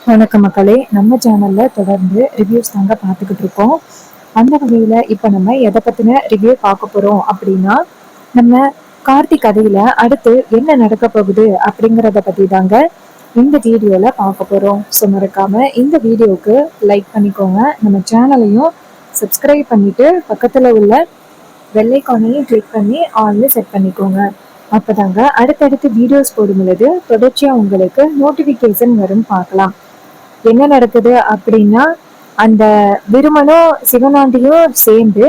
வணக்கம் மக்களே, நம்ம சேனல்ல தொடர்ந்து ரிவ்யூஸ் தாங்க பார்த்துக்கிட்டு இருக்கோம். அந்த வகையில இப்ப நம்ம எதை பத்தின ரிவ்யூ பார்க்க போறோம் அப்படின்னா, நம்ம கார்த்திக் கதையில அடுத்து என்ன நடக்க போகுது அப்படிங்கிறத பத்தி தாங்க இந்த வீடியோல பார்க்க போறோம். ஸோ மறக்காம இந்த வீடியோவுக்கு லைக் பண்ணிக்கோங்க, நம்ம சேனலையும் சப்ஸ்கிரைப் பண்ணிட்டு பக்கத்துல உள்ள வெள்ளைக்கானையும் கிளிக் பண்ணி ஆன்ல செட் பண்ணிக்கோங்க. அப்பதாங்க அடுத்தடுத்து வீடியோஸ் போடும் பொழுது தொடர்ச்சியா உங்களுக்கு நோட்டிபிகேஷன் வரும். பார்க்கலாம் என்ன நடக்குது அப்படின்னா, அந்த விருமனும் சிவனாண்டியும் சேர்ந்து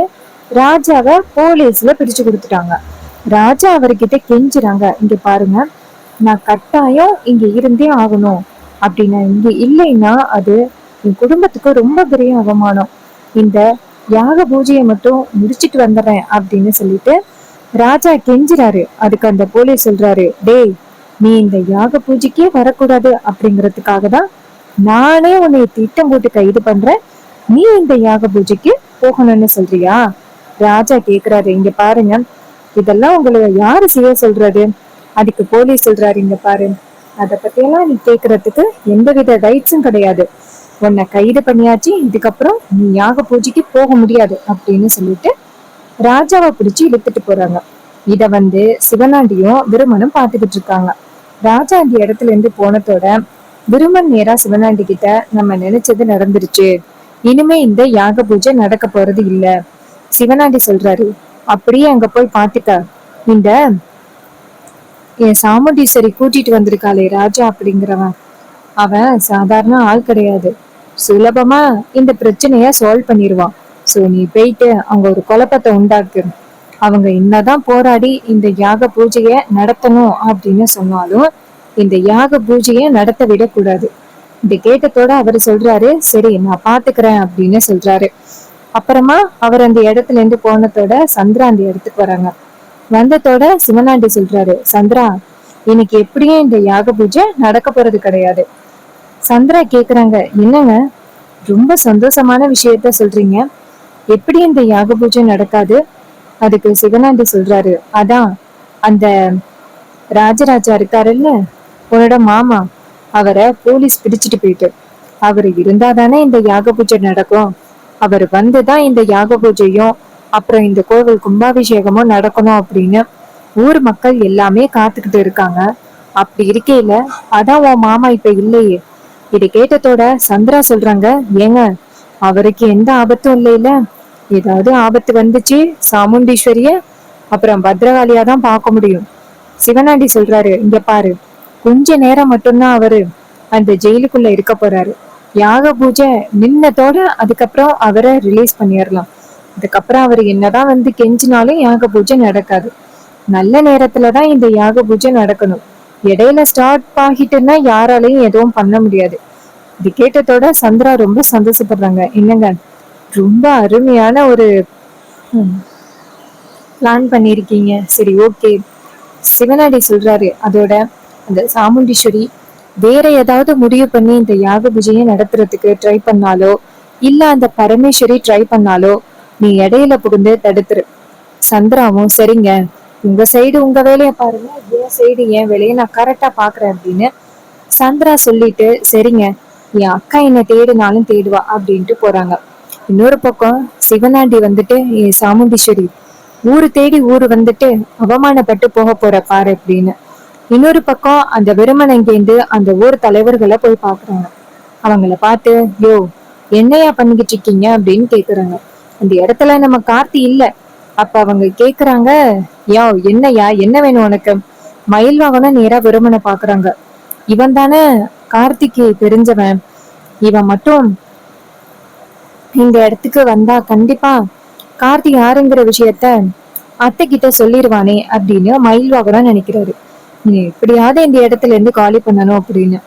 ராஜாவை போலீஸ்ல பிடிச்சு கொடுத்துட்டாங்க. ராஜா அவர்கிட்ட கெஞ்சுறாங்க, இங்க பாருங்க, நான் கட்டாயம் இங்க இருந்தே ஆகணும், அப்படின்னா இங்க இல்லைன்னா அது என் குடும்பத்துக்கு ரொம்ப பெரிய அவமானம். இந்த யாக பூஜையை மட்டும் முடிச்சிட்டு வந்துடுறேன் அப்படின்னு சொல்லிட்டு ராஜா கெஞ்சுறாரு. அதுக்கு அந்த போலீஸ் சொல்றாரு, டேய், நீ இந்த யாக பூஜைக்கே வரக்கூடாது அப்படிங்கிறதுக்காக தான் நானே உன்னை திட்டம் போட்டு கைது பண்றேன், நீ இந்த யாக பூஜைக்கு போகணும்னு சொல்றியா? ராஜா கேக்குறாரு, இங்க பாருங்க, இதெல்லாம் உங்களை யாரு செய்ய சொல்றது? அதுக்கு போலீஸ் சொல்றாரு, இங்க பாரு, அத பத்தியெல்லாம் நீ கேக்குறதுக்கு எந்தவித ரைட்ஸும் கிடையாது, உன்னை கைது பண்ணியாச்சு, இதுக்கப்புறம் நீ யாக பூஜைக்கு போக முடியாது அப்படின்னு சொல்லிட்டு ராஜாவை பிடிச்சு இழுத்துட்டு போறாங்க. இத சிவனாண்டியும் விருமனும் பாத்துக்கிட்டு இருக்காங்க. ராஜா அந்த இடத்துல இருந்து போனதோட விருமன் நேரா சிவனாண்டி கிட்ட, நம்ம நினைச்சது நடந்துருச்சு, இனிமே இந்த யாக பூஜை நடக்க போறது இல்ல. சிவனாண்டி சொல்றாரு, அப்படியே அங்க போய் பாத்துக்க, இந்த என் சாமுண்டீஸ்வரி கூட்டிட்டு வந்திருக்காளே ராஜா அப்படிங்கிறவன், அவன் சாதாரண ஆள் கிடையாது, சுலபமா இந்த பிரச்சனைய சால்வ் பண்ணிடுவான். சோ நீ போயிட்டு அங்க ஒரு குழப்பத்தை உண்டாக்கு. அவங்க என்னதான் போராடி இந்த யாக பூஜைய நடத்தணும் அப்படின்னு சொன்னாலும் இந்த யாக பூஜைய நடத்த விடக்கூடாது. இந்த கேட்டத்தோட அவர் சொல்றாரு, சரி நான் பாத்துக்கிறேன் அப்படின்னு சொல்றாரு. அப்புறமா அவர் அந்த இடத்துல இருந்து போனதோட சந்திரா அந்த இடத்துக்கு வராங்க. வந்ததோட சிவனாண்டி சொல்றாரு, சந்திரா, இன்னைக்கு எப்படியும் இந்த யாக பூஜை நடக்க போறது கிடையாது. சந்திரா கேக்குறாங்க, என்னங்க ரொம்ப சந்தோஷமான விஷயத்த சொல்றீங்க, எப்படி இந்த யாக பூஜை நடக்காது? அதுக்கு சிவனாண்டி சொல்றாரு, அதான் அந்த ராஜராஜா இருக்காருல்ல, உன்னோட மாமா, அவரை போலீஸ் பிடிச்சிட்டு போயிட்டு, அவரு இருந்தாதானே இந்த யாக பூஜை நடக்கும், அவர் வந்துதான் இந்த யாக பூஜையும் அப்புறம் இந்த கோவில் கும்பாபிஷேகமும் நடக்கணும் அப்படின்னு ஊர் மக்கள் எல்லாமே காத்துக்கிட்டு இருக்காங்க. அப்படி இருக்கையில அதான் உன் மாமா இப்ப இல்லையே. இதை கேட்டதோட சந்திரா சொல்றாங்க, ஏங்க அவருக்கு எந்த ஆபத்தும் இல்லையில, ஏதாவது ஆபத்து வந்துச்சு சாமுண்டீஸ்வரிய அப்புறம் பத்ரகாளியா தான் பார்க்க முடியும். சிவனாண்டி சொல்றாரு, இங்க பாரு, கொஞ்ச நேரம் மட்டும்தான் அவரு அந்த ஜெயிலுக்குள்ள இருக்க போறாரு, யாக பூஜை நின்னதோட அதுக்கப்புறம் அவரை ரிலீஸ் பண்ணிடலாம். அதுக்கப்புறம் அவர் என்னதான் கெஞ்சினாலும் யாக பூஜை நடக்காது. நல்ல நேரத்துலதான் இந்த யாக பூஜை நடக்கணும், இடையில ஸ்டார்ட் ஆகிட்டுன்னா யாராலையும் எதுவும் பண்ண முடியாது. இது கேட்டதோட சந்திரா ரொம்ப சந்தோஷப்படுறாங்க. என்னங்க, ரொம்ப அருமையான ஒரு பிளான் பண்ணிருக்கீங்க, சரி ஓகே. சிவனாடி சொல்றாரு, அதோட அந்த சாமுண்டீஸ்வரி வேற ஏதாவது முடிவு பண்ணி இந்த யாக பூஜையை நடத்துறதுக்கு ட்ரை பண்ணாலோ இல்ல அந்த பரமேஸ்வரி ட்ரை பண்ணாலோ நீ இடையில புகுந்து தடுத்துரு. சந்திராவும், சரிங்க, உங்க சைடு உங்க வேலையை பாருங்க, என் சைடு என் வேலையை நான் கரெக்டா பாக்குறேன் அப்படின்னு சந்திரா சொல்லிட்டு, சரிங்க, என் அக்கா என்ன தேடினாலும் தேடுவா அப்படின்ட்டு போறாங்க. இன்னொரு பக்கம் சிவனாண்டி என் சாமுண்டீஸ்வரி ஊரு தேடி ஊரு அவமானப்பட்டு போக போற பாரு அப்படின்னு. இன்னொரு பக்கம் அந்த விருமனங்கேந்து அந்த ஊர் தலைவர்களை போய் பாக்குறாங்க. அவங்கள பார்த்து, யோ என்னையா பண்ணிக்கிட்டு இருக்கீங்க அப்படின்னு கேக்குறாங்க. அந்த இடத்துல நம்ம கார்த்தி இல்ல. அப்ப அவங்க கேக்குறாங்க, யோ என்னையா, என்ன வேணும் உனக்கு? மயில் வாகனம் நேரா விருமனை பாக்குறாங்க. இவன் தானே கார்த்திக்கு தெரிஞ்சவன், இவன் மட்டும் இந்த இடத்துக்கு வந்தா கண்டிப்பா கார்த்தி யாருங்கிற விஷயத்த அத்தை கிட்ட சொல்லிடுவானே அப்படின்னு மயில் வாகனம் நினைக்கிறாரு. நீ எப்படியாவது இந்த இடத்துல இருந்து காலி பண்ணணும் அப்படின்னு.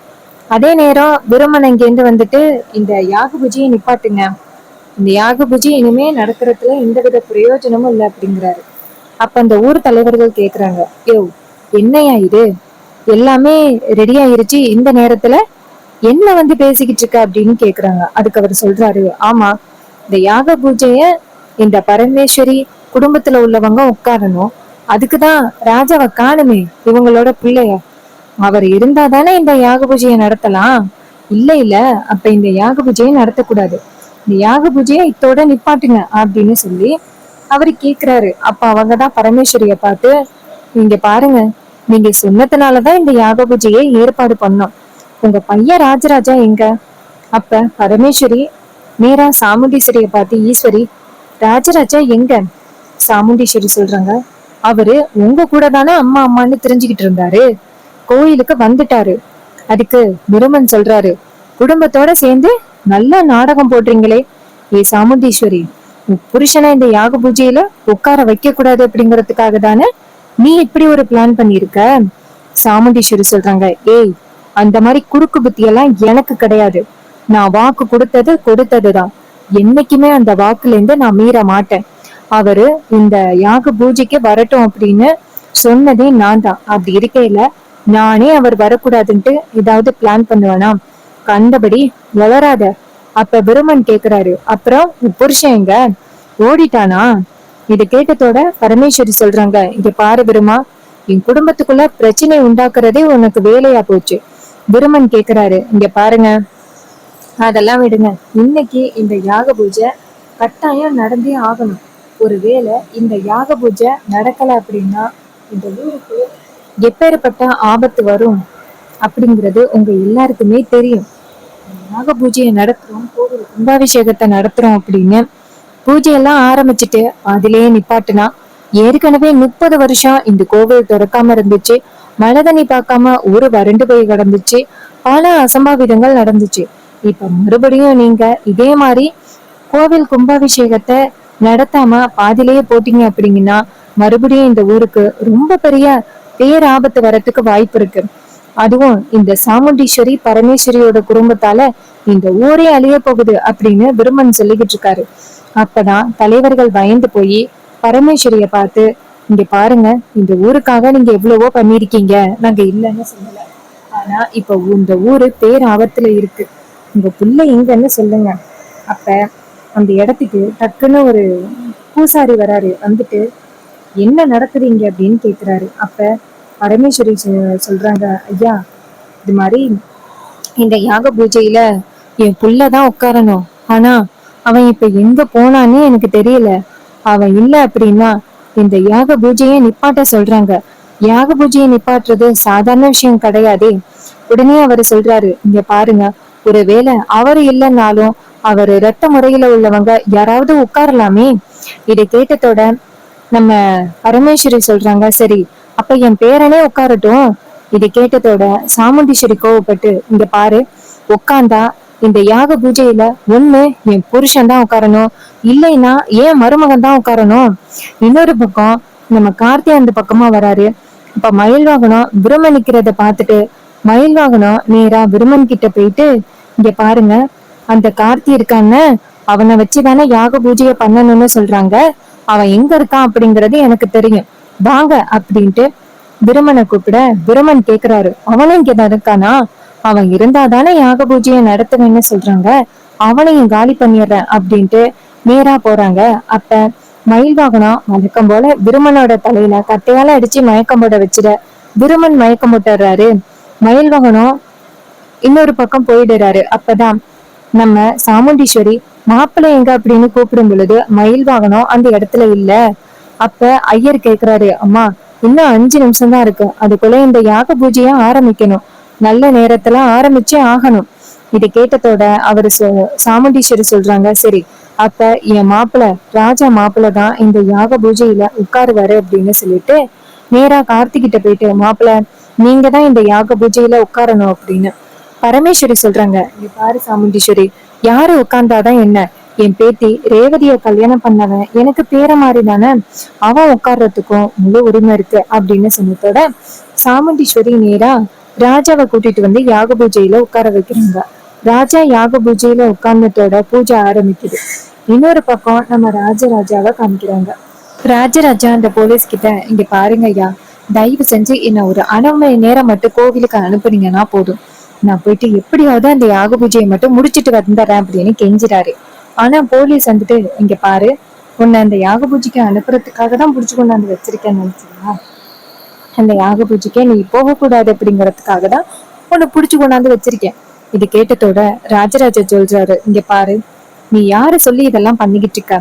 அதே நேரம் விருமன் இங்கேருந்து இந்த யாக பூஜையை நிப்பாட்டுங்க, இந்த யாக பூஜை இனிமே நடக்கிறதுல எந்தவித பிரயோஜனமும் இல்லை அப்படிங்கிறாரு. அப்ப அந்த ஊர் தலைவர்கள் கேக்குறாங்க, யோ என்னையா இது, எல்லாமே ரெடி ஆயிருச்சு, இந்த நேரத்துல என்ன பேசிக்கிட்டு இருக்க அப்படின்னு கேக்குறாங்க. அதுக்கு அவர் சொல்றாரு, ஆமா, இந்த யாக பூஜைய இந்த பரமேஸ்வரி குடும்பத்துல உள்ளவங்க உட்காரணும், அதுக்குதான் ராஜாவை காணுமே, இவங்களோட பிள்ளைய, அவர் இருந்தா தானே இந்த யாக பூஜையை நடத்தலாம், இல்ல இல்ல, அப்ப இந்த யாக பூஜையை நடத்தக்கூடாது, இந்த யாக பூஜையை இத்தோட நிப்பாட்டுங்க அப்படின்னு சொல்லி அவரு கேக்குறாரு. அப்ப அவங்கதான் பரமேஸ்வரிய பார்த்து, நீங்க பாருங்க, நீங்க சொன்னதுனாலதான் இந்த யாக பூஜையை ஏற்பாடு பண்ணோம். உங்க பையன் ராஜராஜா எங்க? அப்ப பரமேஸ்வரி நேரா சாமுண்டீஸ்வரிய பார்த்து, ஈஸ்வரி, ராஜராஜா எங்க? சாமுண்டீஸ்வரி சொல்றாங்க, அவரு உங்க கூட தானே அம்மா அம்மான்னு தெரிஞ்சுக்கிட்டு இருந்தாரு, கோயிலுக்கு வந்துட்டாரு. அதுக்கு விருமன் சொல்றாரு, குடும்பத்தோட சேர்ந்து நல்ல நாடகம் போடுறீங்களே. ஏ சாமுண்டீஸ்வரி, உன் புருஷனை இந்த யாக பூஜையில உட்கார வைக்க கூடாது அப்படிங்கறதுக்காக தானே நீ இப்படி ஒரு பிளான் பண்ணிருக்க. சாமுண்டீஸ்வரி சொல்றாங்க, ஏய், அந்த மாதிரி குறுக்கு புத்தி எல்லாம் எனக்கு கிடையாது. நான் வாக்கு கொடுத்தது கொடுத்ததுதான். என்னைக்குமே அந்த வாக்குல இருந்து நான் மீற மாட்டேன். அவரு இந்த யாக பூஜைக்கு வரட்டும் அப்படின்னு சொன்னதே நான் தான். அப்படி இருக்கையில நானே அவர் வரக்கூடாதுன்ட்டு ஏதாவது பிளான் பண்ணுவேனா? கண்டபடி வளராத. அப்ப விருமன் கேக்குறாரு, அப்புறம் புருஷன் எங்க? ஓடிட்டானா? இத கேட்டதோட பரமேஸ்வரி சொல்றாங்க, இங்க பாரு விருமா, என் குடும்பத்துக்குள்ள பிரச்சனை உண்டாக்குறதே உனக்கு வேலையா போச்சு. விருமன் கேக்குறாரு, இங்க பாருங்க, அதெல்லாம் விடுங்க. இன்னைக்கு இந்த யாக பூஜை கட்டாயம் நடந்தே ஆகணும். ஒருவேளை இந்த யாக பூஜை நடக்கல அப்படின்னா இந்த ஊருக்கு எப்பேற்பட்ட ஆபத்து வரும் அப்படிங்கிறது உங்க எல்லாருக்குமே தெரியும். யாக பூஜையை நடத்துறோம், கோவில் கும்பாபிஷேகத்தை நடத்துறோம் அப்படின்னு பூஜையெல்லாம் ஆரம்பிச்சுட்டு அதிலேயே நிப்பாட்டுனா, ஏற்கனவே 30 வருஷம் இந்த கோவில் திறக்காம இருந்துச்சு, மழை தண்ணி பார்க்காம ஊரு வறண்டு போய் கிடந்துச்சு, பல அசம்பாவிதங்கள் நடந்துச்சு. இப்ப மறுபடியும் நீங்க இதே மாதிரி கோவில் கும்பாபிஷேகத்தை நடத்தாம பாதிலேயே போட்டீங்க அப்படிங்கன்னா மறுபடியும் இந்த ஊருக்கு ரொம்ப பெரிய பேராபத்து வரத்துக்கு வாய்ப்பு இருக்கு. அதுவும் இந்த சாமுண்டீஸ்வரி பரமேஸ்வரியோட குடும்பத்தால இந்த ஊரே அழிய போகுது அப்படின்னு விருமன் சொல்லிக்கிட்டு இருக்காரு. அப்பதான் தலைவர்கள் பயந்து போய் பரமேஸ்வரிய பார்த்து, இங்க பாருங்க, இந்த ஊருக்காக நீங்க எவ்வளவோ பண்ணிருக்கீங்க, நாங்க இல்லைன்னு சொல்லல. ஆனா இப்ப இந்த ஊரு பேராபத்துல இருக்கு, உங்க புள்ள எங்கன்னு சொல்லுங்க. அப்ப அந்த இடத்துக்கு டக்குன்னு ஒரு பூசாரி வராரு. வந்துட்டு, என்ன நடக்குது இங்க அப்படின்னு கேக்குறாரு. அப்ப பரமேஸ்வரி சொல்றாங்க, ஐயா, இது மாதிரி இந்த யாக பூஜையில என் புள்ளதான் உட்காரணும். ஆனா அவன் இப்ப எங்க போனான்னு எனக்கு தெரியல. அவன் இல்ல அப்படின்னா இந்த யாக பூஜையை நிப்பாட்ட சொல்றாங்க. யாக பூஜையை நிப்பாட்டுறது சாதாரண விஷயம் கிடையாதே. உடனே அவரு சொல்றாரு, இங்க பாருங்க, ஒருவேளை அவரு இல்லைன்னாலும் அவரு ரத்த முறையில உள்ளவங்க யாராவது உட்காரலாமே. இதை கேட்டதோட நம்ம பரமேஸ்வரி சொல்றாங்க, சரி, அப்ப என் பேரனே உட்காரட்டும். இதை கேட்டதோட சாமுண்டீஸ்வரி கோவப்பட்டு, இங்க பாரு, உட்காந்தா இந்த யாக பூஜையில ஒண்ணு என் புருஷன் தான் உட்காரணும், இல்லைன்னா ஏன் மருமகன் தான் உட்காரணும். இன்னொரு பக்கம் நம்ம கார்த்தி அந்த பக்கமா வராரு. இப்ப மயில் வாகனம் விருமன் நிக்கிறத பாத்துட்டு மயில் வாகனம் நேரா விருமன் கிட்ட போயிட்டு, இங்க பாருங்க, அந்த கார்த்தி இருக்கான்னு அவனை வச்சுதானே யாக பூஜையை பண்ணணும்னு சொல்றாங்க. அவன் எங்க இருக்கான் அப்படிங்கறது எனக்கு தெரியும், வாங்க அப்படின்ட்டு விருமனை கூப்பிட விருமன் கேக்குறாரு, அவனும் இங்கதான் இருக்கானா? அவன் இருந்தாதானே யாக பூஜையை நடத்துவேன்னு சொல்றாங்க, அவனையும் காலி பண்ணிடுறேன் அப்படின்ட்டு நேரா போறாங்க. அப்ப மயில் வாகனம் வழக்கம் போல விருமனோட தலையில கட்டையால அடிச்சு மயக்கம் போட வச்சிட விருமன் மயக்கம் போட்டுறாரு. மயில் வாகனம் இன்னொரு பக்கம் போயிடுறாரு. அப்பதான் நம்ம சாமுண்டீஸ்வரி மாப்பிள்ளை எங்க அப்படின்னு கூப்பிடும் பொழுது மயில் வாகனம் அந்த இடத்துல இல்ல. அப்ப ஐயர் கேக்குறாரு, அம்மா, இன்னும் 5 நிமிஷம் தான் இருக்கு, அதுக்குள்ள இந்த யாக பூஜைய ஆரம்பிக்கணும், நல்ல நேரத்துல ஆரம்பிச்சே ஆகணும். இதை கேட்டதோட அவரு சாமுண்டீஸ்வரி சொல்றாங்க, சரி, அப்ப என் மாப்பிள்ள ராஜா மாப்பிள்ள தான் இந்த யாக பூஜையில உட்காருவாரு அப்படின்னு சொல்லிட்டு நேரா கார்த்திகிட்ட போயிட்டு, மாப்பிள்ள, நீங்க தான் இந்த யாக பூஜையில உட்காரணும் அப்படின்னு பரமேஸ்வரி சொல்றாங்க. நீ பாரு சாமுண்டீஸ்வரி, யாரு உட்கார்ந்தாதான் என்ன, என் பேத்தி ரேவதிய கல்யாணம் பண்ணவன் எனக்கு பேர மாதிரி தானே, அவன் உட்கார்றதுக்கும் முழு உரிமை இருக்கு அப்படின்னு சொன்னதோட சாமுண்டீஸ்வரி நேரா ராஜாவை கூட்டிட்டு வந்து யாக பூஜையில உட்கார வைக்கிறாங்க. ராஜா யாக பூஜையில உட்கார்ந்ததோட பூஜை ஆரம்பிக்குது. இன்னொரு பக்கம் நம்ம ராஜராஜாவை காமிக்கிறாங்க. ராஜராஜா அந்த போலீஸ் கிட்ட, இங்க பாருங்க ஐயா, தயவு செஞ்சு என்ன ஒரு 1/2 மணி நேரம் மட்டும் கோவிலுக்கு அனுப்புனீங்கன்னா போதும், நான் போயிட்டு எப்படியாவது அந்த யாக பூஜையை மட்டும் முடிச்சிட்டு வந்துடுறேன் அப்படின்னு கெஞ்சிறாரு. ஆனா போலீஸ் வந்துட்டு, இங்க பாரு, உன்னை அந்த யாக பூஜைக்கு அனுப்புறதுக்காக தான் புடிச்சு கொண்டாந்து வச்சிருக்கேன்னு நினைச்சிருக்கா, அந்த யாக பூஜைக்கே நீ போகக்கூடாது அப்படிங்கறதுக்காக தான் உன்னை புடிச்சு கொண்டாந்து வச்சிருக்கேன். இது கேட்டதோட ராஜராஜ சொல்றாரு, இங்க பாரு, நீ யாரு சொல்லி இதெல்லாம் பண்ணிக்கிட்டு இருக்க?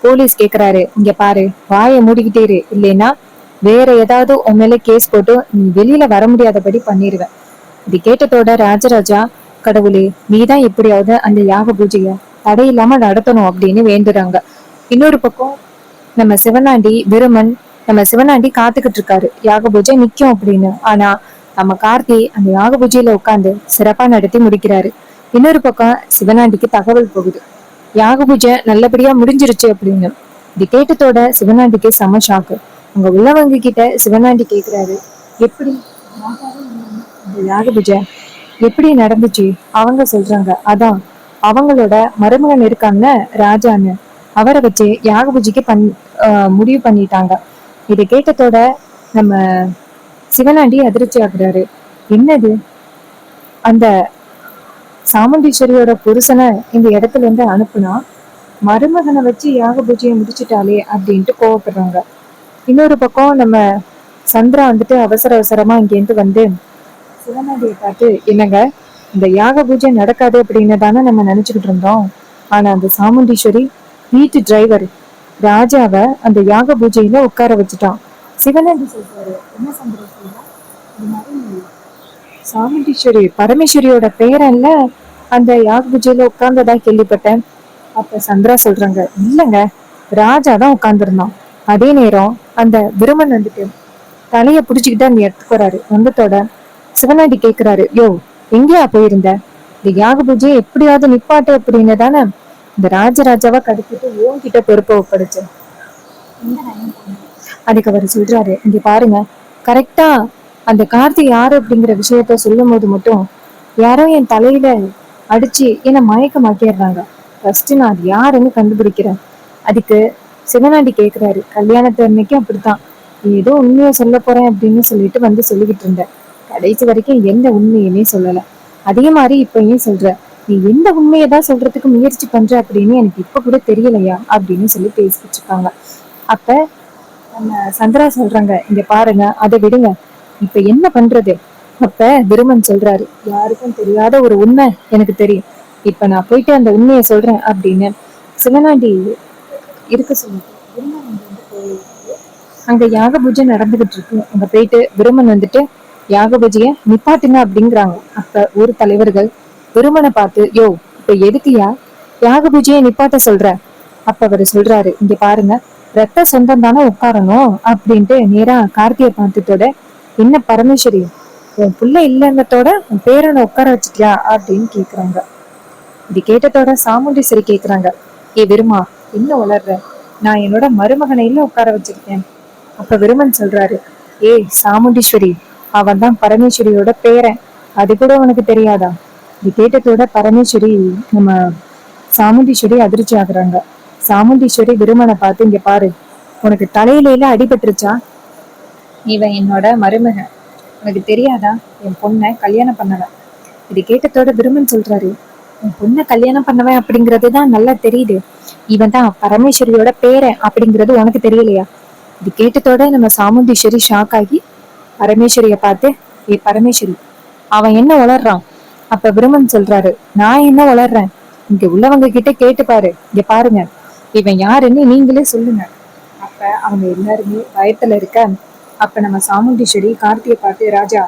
போலீஸ் கேக்குறாரு, இங்க பாரு, வாயை மூடிக்கிட்டே இரு, இல்லைன்னா வேற ஏதாவது உன் மேல கேஸ் போட்டு நீ வெளியில வர முடியாதபடி பண்ணிருவேன். இது கேட்டதோட ராஜராஜா, கடவுளே, நீதான் எப்படியாவது அந்த யாக பூஜைய தடையில்லாம நடத்தணும் அப்படின்னு வேண்டுறாங்க. இன்னொரு பக்கம் நம்ம சிவனாண்டி விருமன், நம்ம சிவனாண்டி காத்துக்கிட்டு இருக்காரு யாக பூஜை நிக்கும் அப்படின்னு. ஆனா நம்ம கார்த்தி அந்த யாக பூஜையில உட்காந்து சிறப்பா நடத்தி முடிக்கிறாரு. இன்னொரு பக்கம் சிவனாண்டிக்கு தகவல் போகுது, யாக பூஜை நல்லபடியா முடிஞ்சிருச்சு அப்படின்னு. இது கேட்டதோட சிவனாண்டிக்கு செம ஷாக்கு. அங்க உள்ளவங்க கிட்ட சிவனாண்டி கேக்குறாரு, எப்படி இந்த யாக பூஜை எப்படி நடந்துச்சு? அவங்க சொல்றாங்க, அதான் அவங்களோட மருமகன் இருக்காங்க ராஜான்னு, அவரை வச்சு யாக பூஜைக்கு முடிவு பண்ணிட்டாங்க. இதை கேட்டதோட நம்ம சிவனாண்டி அதிர்ச்சி ஆகுறாரு. என்னது, அந்த சாமுண்டீஸ்வரியோட புருஷனை இந்த இடத்துல இருந்து அனுப்புனா மருமகனை வச்சு யாக பூஜையை முடிச்சுட்டாலே அப்படின்ட்டு கோவப்படுறாங்க. இன்னொரு பக்கம் நம்ம சந்திரா வந்துட்டு அவசர அவசரமா இங்கேருந்து வந்து சிவனாண்டியை பார்த்து, என்னங்க, இந்த யாக பூஜை நடக்காது அப்படின்னு தானே நம்ம நினைச்சுக்கிட்டு இருந்தோம். ஆனா அந்த சாமுண்டீஸ்வரி வீட்டு டிரைவர் ராஜாவை அந்த யாக பூஜையில உட்கார வச்சுட்டான். சிவனாண்டி சொல்றாரு, என்ன சந்திரா சொல்றா, இது மாதிரி சாமுண்டீஸ்வரி பரமேஸ்வரியோட பேரன்ல அந்த யாக பூஜையில உட்கார்ந்ததா கேள்விப்பட்டேன். அப்ப சந்திரா சொல்றாங்க, இல்லங்க, ராஜா தான் உட்கார்ந்துருந்தான். அதே நேரம் அந்த விருமன் வந்துட்டு தலைய புடிச்சுக்கிட்டு அந்த இடத்துக்கு வராரு. வந்ததோட சிவனாண்டி கேக்குறாரு, யோ, எங்கேயா போயிருந்த? இந்த யாக பூஜையை எப்படியாவது நிப்பாட்டு அப்படின்னு தானே இந்த ராஜராஜாவா கடுத்துட்டு ஓங்கிட்ட பொறுப்பை ஒப்படைச்சு. அதுக்கு அவர் சொல்றாரு, இங்க பாருங்க, கரெக்டா அந்த கார்த்தி யாரு அப்படிங்கிற விஷயத்த சொல்லும் போது மட்டும் யாரோ என் தலையில அடிச்சு என்னை மயக்கமாக்கிடுறாங்க. ஃபர்ஸ்ட் நான் அது யாருன்னு கண்டுபிடிக்கிறேன். அதுக்கு சிவனாண்டி கேக்குறாரு, கல்யாணத்து அன்னைக்கு அப்படித்தான், ஏதோ உண்மையை சொல்ல போறேன் அப்படின்னு சொல்லிட்டு வந்து சொல்லிக்கிட்டு இருந்தேன். கடைசி வரைக்கும் எந்த உண்மையுமே சொல்லல. அதே மாதிரி இப்பயும் சொல்ற, நீ எந்த உண்மையை தான் சொல்றதுக்கு முயற்சி பண்ற அப்படின்னு எனக்கு இப்ப கூட தெரியலையா அப்படின்னு சொல்லி பேசிக்கிட்டு இருக்காங்க. அப்ப நம்ம சந்திரா சொல்றாங்க, இங்க பாருங்க, அதை விடுங்க, இப்ப என்ன பண்றது? அப்ப விருமன் சொல்றாரு, யாருக்கும் தெரியாத ஒரு உண்மை எனக்கு தெரியும், இப்ப நான் போயிட்டு அந்த உண்மையை சொல்றேன் அப்படின்னு சிவனாண்டி இருக்க சொல்லிட்டு விருமன் அங்க யாக பூஜை நடந்துகிட்டு இருக்கு. அங்க போயிட்டு விருமன் வந்துட்டு யாக பூஜைய நிப்பாட்டுங்க அப்படிங்கிறாங்க. அப்ப ஊர் தலைவர்கள் விருமனை பார்த்து, யோ, இப்ப எதுக்குயா யாக பூஜையை நிப்பாட்ட சொல்ற? அப்ப அவரு சொல்றாரு, இங்க பாருங்க, ரத்த சொந்தம் தானே உட்காரணும் அப்படின்ட்டு நேரா கார்த்தியை பார்த்துட்டோட, என்ன பரமேஸ்வரி, உன் புள்ள இல்லைன்னத்தோட உன் பேரனை உட்கார வச்சுட்டியா அப்படின்னு கேக்குறாங்க. இது கேட்டதோட சாமுண்டீஸ்வரி கேக்குறாங்க, ஏ விருமா, என்ன வளர்ற? நான் என்னோட மருமகனை இல்ல உட்கார வச்சிருக்கேன். அப்ப விருமன் சொல்றாரு, ஏய் சாமுண்டீஸ்வரி, அவன் தான் பரமேஸ்வரியோட பேரன், அது கூட உனக்கு தெரியாதா? இது கேட்டதோட பரமேஸ்வரி நம்ம சாமுண்டீஸ்வரி அதிர்ச்சி ஆகுறாங்க. சாமுண்டீஸ்வரி விருமனை பார்த்து, இங்க பாரு, உனக்கு தலையில அடிபட்டுருச்சா? இவன் என்னோட மருமகன், உனக்கு தெரியாதா? என் பொண்ணை கல்யாணம் பண்ணவன். இது கேட்டதோட விருமன் சொல்றாரு, உன் பொண்ணை கல்யாணம் பண்ணவன் அப்படிங்கிறது தான் நல்லா தெரியுது, இவன் தான் பரமேஸ்வரியோட பேரன் அப்படிங்கிறது உனக்கு தெரியலையா? இது கேட்டதோட நம்ம சாமுண்டீஸ்வரி ஷாக் ஆகி பரமேஸ்வரிய பார்த்து, ஏ பரமேஸ்வரி, அவன் என்ன வளர்றான்? அப்ப விருமன் சொல்றாரு, நான் என்ன வளர்றேன், இங்க உள்ளவங்க கிட்ட கேட்டு பாரு, இங்க பாருங்க, இவன் யாருன்னு நீங்களே சொல்லுங்க. அப்ப அவங்க எல்லாருமே பயத்துல இருக்க. அப்ப நம்ம சாமுண்டீஸ்வரி கார்த்தியை பார்த்து, ராஜா,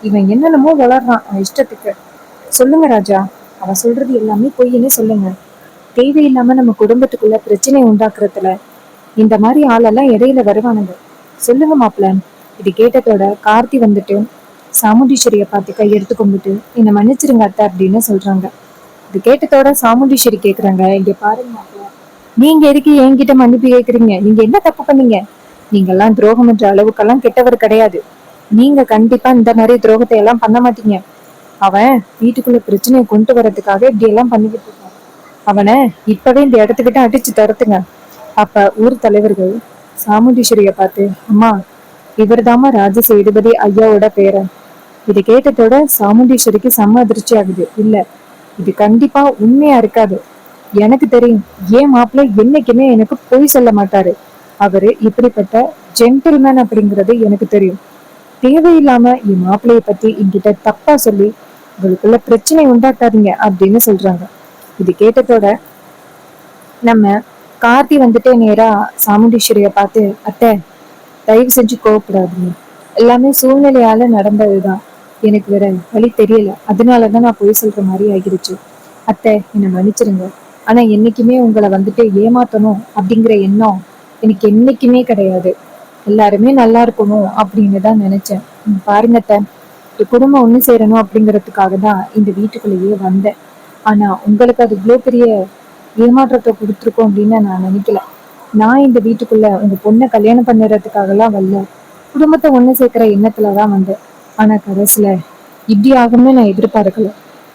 இவன் என்னென்னமோ வளர்றான் அவன் இஷ்டத்துக்கு, சொல்லுங்க ராஜா, அவன் சொல்றது எல்லாமே பொய்ன்னு சொல்லுங்க. தேவையில்லாம நம்ம குடும்பத்துக்குள்ள பிரச்சனை உண்டாக்குறதுல இந்த மாதிரி ஆளெல்லாம் இடையில வருவானுங்க, சொல்லுங்க மாப்பிள்ள. இது கேட்டதோட கார்த்தி வந்துட்டு சாமுண்டீஸ்வரிய பார்த்து கையெடுத்து கும்பிட்டு, என்னை மன்னிச்சிருங்க அத்தை அப்படின்னு சொல்றாங்க. இது கேட்டதோட சாமுண்டீஸ்வரி கேக்குறாங்க, இங்க பாருங்க மாப்பிள்ள, நீங்க எதுக்கு என்கிட்ட மன்னிப்பு கேக்குறீங்க? நீங்க என்ன தப்பு பண்ணீங்க? நீங்க எல்லாம் துரோகம் என்ற அளவுக்கெல்லாம் கெட்டவர் கிடையாது. நீங்க கண்டிப்பா இந்த மாதிரி துரோகத்தை எல்லாம் பண்ண மாட்டீங்க. அவன் வீட்டுக்குள்ள பிரச்சனையை கொண்டு வர்றதுக்காக இப்படி எல்லாம் பண்ணிக்கிட்டு இருக்கான். அவனை இப்பவே இந்த இடத்துக்கிட்ட அடிச்சு துரத்துங்க. அப்ப ஊர் தலைவர்கள் சாமுண்டீஸ்வரிய பார்த்து, அம்மா, இவர்தாமா ராஜசேதுபதி ஐயாவோட பேரன். இது கேட்டதோட சாமுண்டீஸ்வரிக்கு செம்ம அதிர்ச்சி ஆகுது. இல்ல, இது கண்டிப்பா உண்மையா இருக்காது, எனக்கு தெரியும், ஏன் மாப்பிள்ளை என்னைக்குமே எனக்கு பொய் சொல்ல மாட்டாரு, அவரு இப்படிப்பட்ட ஜென்டில்மேன் அப்படிங்கிறது எனக்கு தெரியும். தேவையில்லாம என் மாப்பிள்ளைய பத்தி என்கிட்ட தப்பா சொல்லி உங்களுக்குள்ள பிரச்சனை உண்டாக்காதீங்க அப்படின்னு சொல்றாங்க. இது கேட்டதோட நம்ம கார்த்தி வந்துட்டு நேரா சாமுண்டீஸ்வரிய பார்த்து, அத்தை தயவு செஞ்சு கோவப்படாதீங்க, எல்லாமே சூழ்நிலையால நடந்ததுதான், எனக்கு வேற வழி தெரியல, அதனாலதான் நான் பொய் சொல்ற மாதிரி ஆகிருச்சு, அத்தை என்னை மன்னிச்சிருங்க, ஆனா என்னைக்குமே உங்களை வந்துட்டு ஏமாத்தணும் அப்படிங்கிற எண்ணம் எனக்கு என்னைக்குமே கிடையாது, எல்லாருமே நல்லா இருக்கணும் அப்படின்னு தான் நினைச்சேன். பாருங்க அத்தை, ஒரு குடும்பம் ஒண்ணு சேரணும் அப்படிங்கறதுக்காக தான் இந்த வீட்டுக்குள்ளேயே வந்தேன். ஆனா உங்களுக்கு அது இவ்வளவு பெரிய ஏமாற்றத்தை கொடுத்துருக்கோம் அப்படின்னு நான் நினைக்கல. நான் இந்த வீட்டுக்குள்ள உங்க பொண்ணை கல்யாணம் பண்ணுறதுக்காக எல்லாம் வரல, குடும்பத்தை ஒண்ணு சேர்க்கிற எண்ணத்துலதான் வந்தேன். ஆனா கடைசியில இப்படி ஆகும்னு நான் எதிர்பார்க்கல,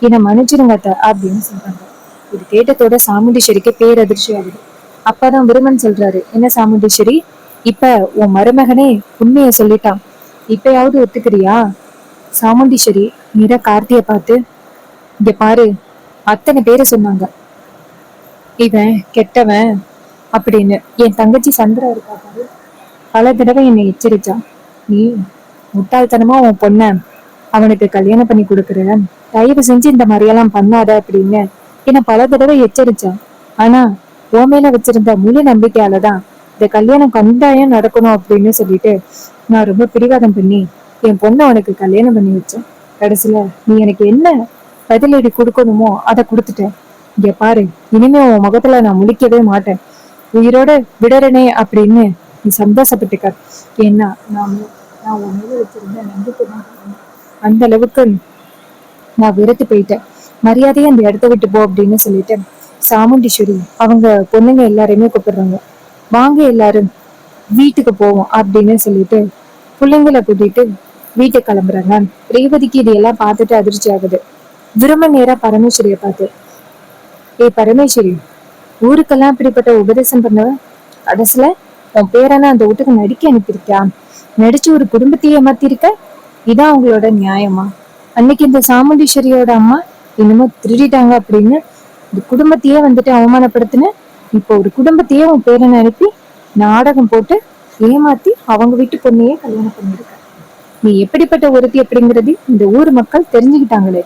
என்னை மன்னிச்சிருங்க அத்தை அப்படின்னு சொல்றாங்க. இது கேட்டதோட சாமுண்டீஸ்வரிக்கு பேரதிர்ச்சி ஆகுது. அப்பதான் விருமன் சொல்றாரு, என்ன சாமுண்டீஸ்வரி, இப்ப உன் மருமகனே உண்மையை சொல்லிட்டான், இப்பயாவது ஒத்துக்கிறியா? சாமுண்டீஸ்வரி மீரா கார்த்திய பார்த்து, இங்க பாரு, அத்தனை பேரை சொன்னாங்க இவன் கெட்டவன் அப்படின்னு, என் தங்கச்சி சந்திரா இருக்கா பாரு, பல தடவை என்னை எச்சரிச்சான், நீ முட்டாள்தனமா உன் பொண்ண அவனுக்கு கல்யாணம் பண்ணி கொடுக்குற, தயவு செஞ்சு இந்த மாதிரியெல்லாம் பண்ணாத அப்படின்னு என்னை பல தடவை எச்சரிச்சான். ஆனா உன் மேல வச்சிருந்த முழு நம்பிக்கையாலதான் இந்த கல்யாணம் கண்டாயம் நடக்கணும் அப்படின்னு சொல்லிட்டு நான் ரொம்ப பிடிவாதம் பண்ணி என் பொண்ணை அவனுக்கு கல்யாணம் பண்ணி வச்சேன். கடைசியில நீ எனக்கு என்ன பதிலடி கொடுக்கணுமோ அதை கொடுத்துட்டேன். இங்க பாரு, இனிமே உன் முகத்துல நான் முழிக்கவே மாட்டேன், உயிரோட விடறனே அப்படின்னு நீ சந்தோஷப்பட்டுக்க, ஏன்னா நான் உன் மேல வச்சிருந்த நம்பிக்கை தான் அந்த அளவுக்கு நான் வெறுத்து போயிட்டேன், மரியாதையை அந்த இடத்த விட்டு போ அப்படின்னு சொல்லிட்டு சாமுண்டீஸ்வரி அவங்க பொண்ணுங்க எல்லாரையுமே கூப்பிடுறாங்க. வாங்க எல்லாரும் வீட்டுக்கு போவோம் அப்படின்னு சொல்லிட்டு பிள்ளைங்களை கூட்டிட்டு வீட்டுக்கு கிளம்புறாங்க. ரேவதிக்கு இதையெல்லாம் பார்த்துட்டு அதிர்ச்சி ஆகுது. விரும்ப நேரா பரமேஸ்வரிய பார்த்து, பரமேஸ்வரி, ஊருக்கெல்லாம் இப்படிப்பட்ட உபதேசம் பண்ண கடைசியில உன் பேரான அந்த வீட்டுக்கு நடிக்க அனுப்பியிருக்கா, நடிச்சு ஒரு குடும்பத்தையே ஏமாத்திருக்க, இதான் உங்களோட நியாயமா? அன்னைக்கு இந்த சாமுண்டீஸ்வரியோட அம்மா என்னமோ திருடிட்டாங்க அப்படின்னு இந்த குடும்பத்தையே வந்துட்டு அவமானப்படுத்தின, இப்போ ஒரு குடும்பத்தையே உன் பேரனை அனுப்பி நாடகம் போட்டு ஏமாத்தி அவங்க வீட்டு பொண்ணையே கல்யாணம் பண்ணிருக்க, நீ எப்படிப்பட்ட ஒருத்தி அப்படிங்கிறது இந்த ஊர் மக்கள் தெரிஞ்சுக்கிட்டாங்களே.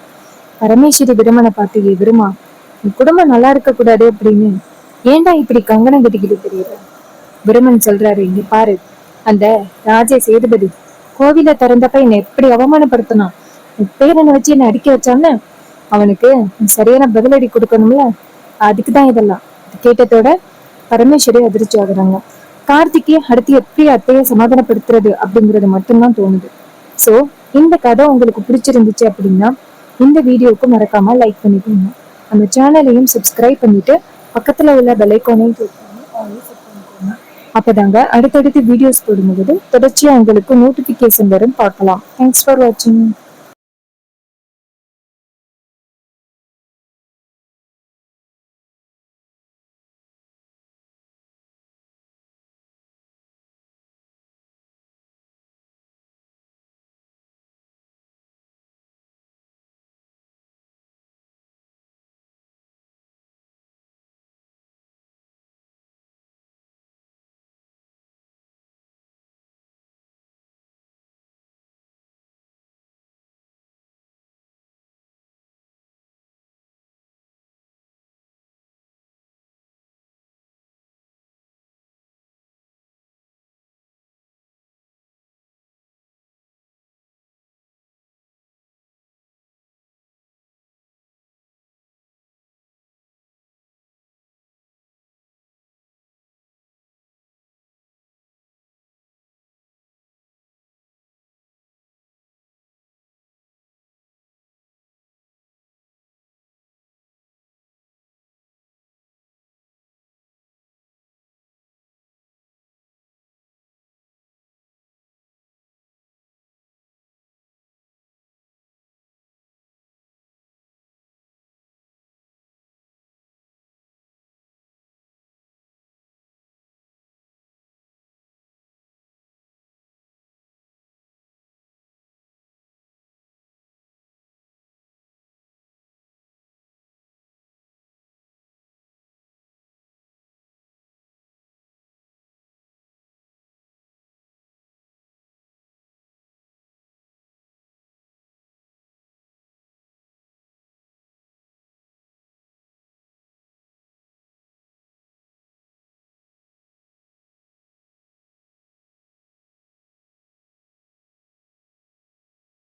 பரமேஸ்வரி விருமனை பார்த்து, விருமா, உன் குடும்பம் நல்லா இருக்க கூடாது அப்படின்னு ஏன்டா இப்படி கங்கணம் கட்டிக்கிட்டு தெரியுற? விருமன் சொல்றாரு, இங்க பாரு, அந்த ராஜே சேதுபதி கோவில திறந்தப்ப என்னை எப்படி அவமானப்படுத்தினான், பேரனை வச்சு என்னை அடிக்க வச்சான்னு அவனுக்கு சரியான பதிலடி கொடுக்கணும்ல, அதுக்குதான் இதெல்லாம். கேட்டதோட பரமேஸ்வரி அதிர்ச்சி ஆகுறாங்க. கார்த்திகே அடுத்து எப்படி அத்தையை சமாதானப்படுத்துறது அப்படிங்கிறது மட்டும்தான் தோணுது. சோ இந்த கதை உங்களுக்கு பிடிச்சிருந்துச்சு அப்படின்னா இந்த வீடியோவுக்கு மறக்காம லைக் பண்ணிக்கோங்க, நம்ம சேனலையும் சப்ஸ்கிரைப் பண்ணிட்டு பக்கத்துல உள்ள பெல் ஐகானையும் கிளிக் பண்ணி அப்பதாங்க அடுத்தடுத்து வீடியோஸ் போடும்போது தொடர்ச்சியா உங்களுக்கு நோட்டிபிகேஷன் வரும், பார்க்கலாம். தேங்க்ஸ் ஃபார் வாட்சிங்.